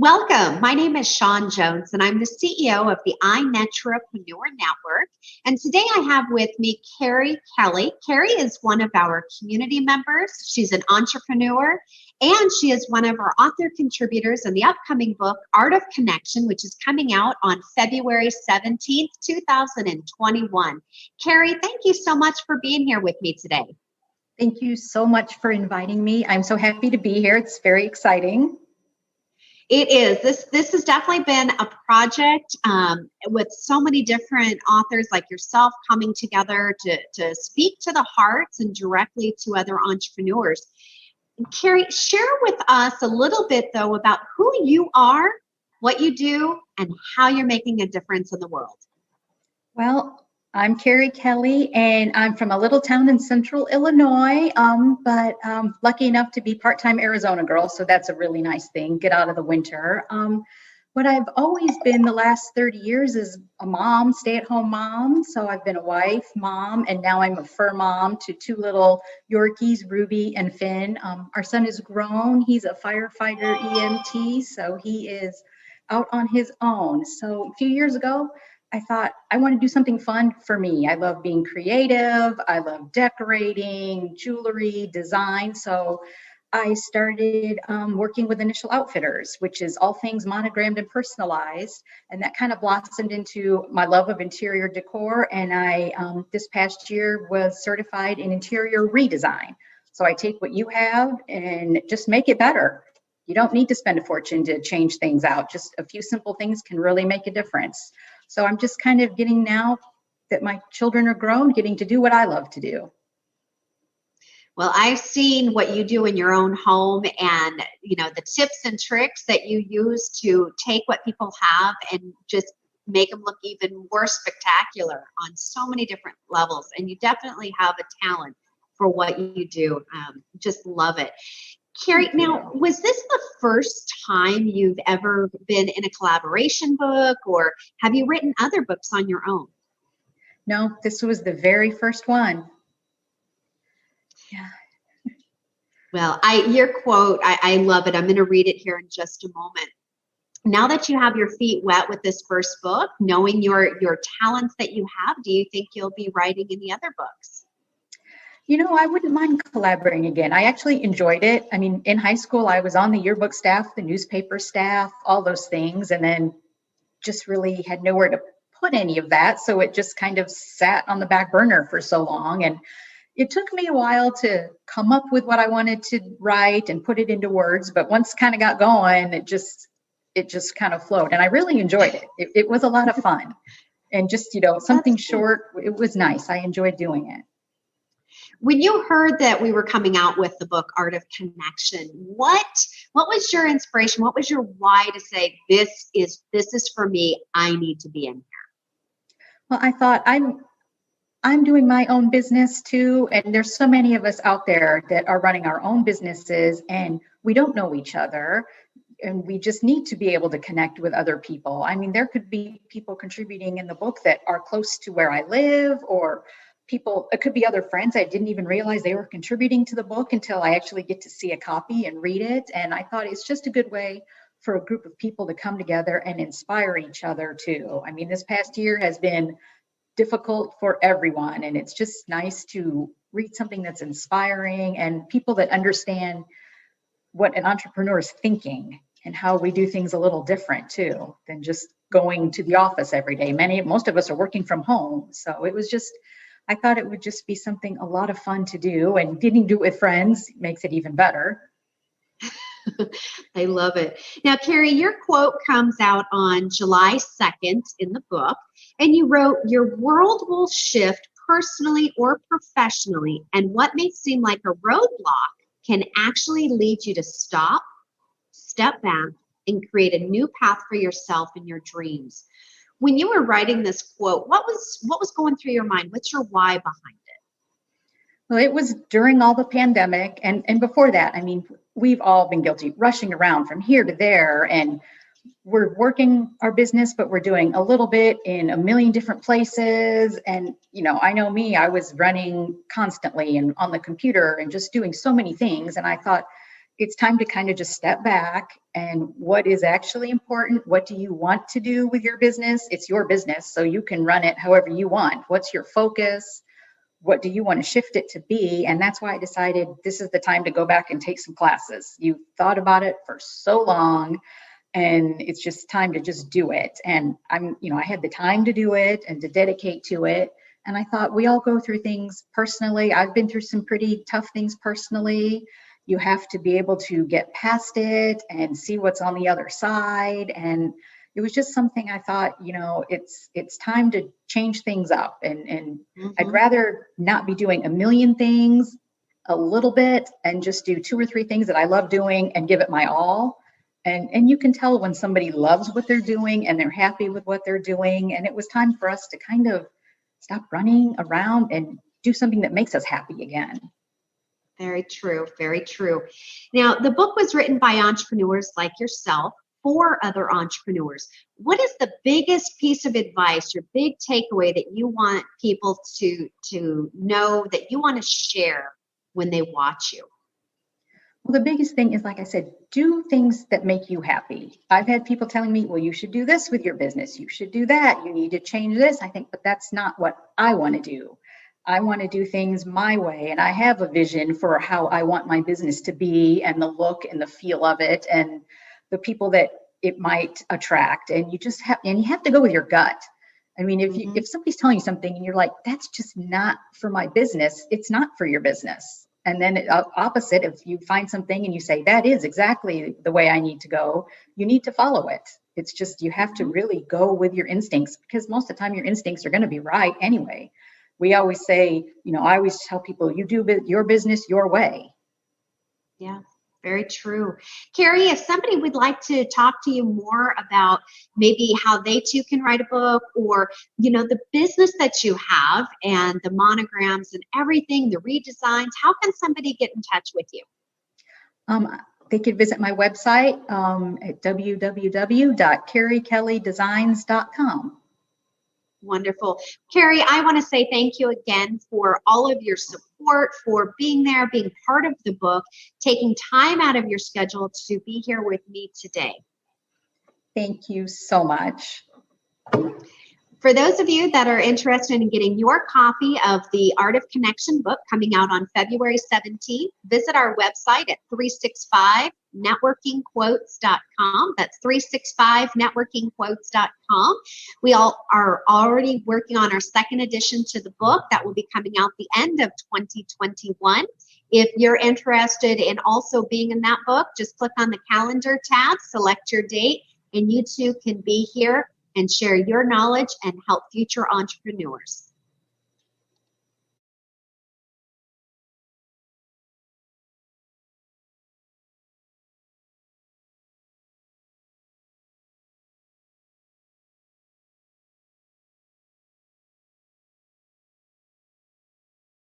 Welcome. My name is Shawn Jones, and I'm the CEO of the INETrepreneur Network. And today I have with me Carrie Kelly. Carrie is one of our community members. She's an entrepreneur, and she is one of our author contributors in the upcoming book, Art of Connection, which is coming out on February 17th, 2021. Carrie, thank you so much for being here with me today. Thank you so much for inviting me. I'm so happy to be here. It's very exciting. It is. This has definitely been a project with so many different authors like yourself coming together to speak to the hearts and directly to other entrepreneurs. Carrie, share with us a little bit, though, about who you are, what you do, and how you're making a difference in the world. Well, I'm Carrie Kelly, and I'm from a little town in central Illinois, but lucky enough to be part-time Arizona girl, so that's a really nice thing, get out of the winter. What I've always been the last 30 years is a mom, stay-at-home mom, so I've been a wife, mom, and now I'm a fur mom to two little Yorkies, Ruby and Finn. Our son is grown, he's a firefighter EMT, so he is out on his own. So a few years ago, I thought I want to do something fun for me. I love being creative. I love decorating, jewelry, design. So I started working with Initial Outfitters, which is all things monogrammed and personalized. And that kind of blossomed into my love of interior decor. And I, this past year, was certified in interior redesign. So I take what you have and just make it better. You don't need to spend a fortune to change things out. Just a few simple things can really make a difference. So I'm just kind of getting, now that my children are grown, getting to do what I love to do. Well, I've seen what you do in your own home and, the tips and tricks that you use to take what people have and just make them look even more spectacular on so many different levels. And you definitely have a talent for what you do. Just love it. Carrie, now, was this the first time you've ever been in a collaboration book, or have you written other books on your own? No, this was the very first one. Yeah. Well, your quote, I love it. I'm going to read it here in just a moment. Now that you have your feet wet with this first book, knowing your talents that you have, do you think you'll be writing any other books? I wouldn't mind collaborating again. I actually enjoyed it. I mean, in high school, I was on the yearbook staff, the newspaper staff, all those things, and then just really had nowhere to put any of that. So it just kind of sat on the back burner for so long. And it took me a while to come up with what I wanted to write and put it into words. But once kind of got going, it just kind of flowed. And I really enjoyed it. It was a lot of fun. And just, something short, it was nice. I enjoyed doing it. When you heard that we were coming out with the book Art of Connection, what was your inspiration? What was your why to say this is for me? I need to be in here. Well, I thought I'm doing my own business too, and there's so many of us out there that are running our own businesses, and we don't know each other, and we just need to be able to connect with other people. I mean, there could be people contributing in the book that are close to where I live, or people, it could be other friends. I didn't even realize they were contributing to the book until I actually get to see a copy and read it. And I thought it's just a good way for a group of people to come together and inspire each other too. I mean, this past year has been difficult for everyone, and it's just nice to read something that's inspiring and people that understand what an entrepreneur is thinking and how we do things a little different too than just going to the office every day. Most of us are working from home. So it was just, I thought it would just be something a lot of fun to do, and getting to do it with friends makes it even better. I love it. Now, Carrie, your quote comes out on July 2nd in the book, and you wrote, "Your world will shift personally or professionally, and what may seem like a roadblock can actually lead you to stop, step back, and create a new path for yourself and your dreams." When you were writing this quote, what was going through your mind? What's your why behind it? Well, it was during all the pandemic, and before that, I mean, we've all been guilty, rushing around from here to there, and we're working our business, but we're doing a little bit in a million different places. And, I know me, I was running constantly and on the computer and just doing so many things. And I thought, it's time to kind of just step back and what is actually important. What do you want to do with your business? It's your business, so you can run it however you want. What's your focus? What do you want to shift it to be? And that's why I decided this is the time to go back and take some classes. You've thought about it for so long, and it's just time to just do it. And I had the time to do it and to dedicate to it. And I thought, we all go through things personally. I've been through some pretty tough things personally. You have to be able to get past it and see what's on the other side. And it was just something I thought, it's time to change things up. And I'd rather not be doing a million things a little bit and just do 2 or 3 things that I love doing and give it my all. And you can tell when somebody loves what they're doing and they're happy with what they're doing. And it was time for us to kind of stop running around and do something that makes us happy again. Very true. Very true. Now, the book was written by entrepreneurs like yourself for other entrepreneurs. What is the biggest piece of advice or big takeaway that you want people to know, that you want to share when they watch you? Well, the biggest thing is, like I said, do things that make you happy. I've had people telling me, well, you should do this with your business. You should do that. You need to change this. I think, but that's not what I want to do. I want to do things my way. And I have a vision for how I want my business to be and the look and the feel of it and the people that it might attract. And you have to go with your gut. I mean, if somebody's telling you something and you're like, that's just not for my business, it's not for your business. And then opposite, if you find something and you say, that is exactly the way I need to go, you need to follow it. It's just, you have to really go with your instincts, because most of the time your instincts are going to be right anyway. We always say, I always tell people, you do your business your way. Yeah, very true. Carrie, if somebody would like to talk to you more about maybe how they too can write a book, or, the business that you have and the monograms and everything, the redesigns, how can somebody get in touch with you? They could visit my website at www.carriekellydesigns.com. Wonderful. Carrie, I want to say thank you again for all of your support, for being there, being part of the book, taking time out of your schedule to be here with me today. Thank you so much. For those of you that are interested in getting your copy of the Art of Connection book coming out on February 17th, visit our website at 365networkingquotes.com. That's 365networkingquotes.com. We all are already working on our second edition to the book that will be coming out the end of 2021. If you're interested in also being in that book, just click on the calendar tab, select your date, and you too can be here and share your knowledge and help future entrepreneurs.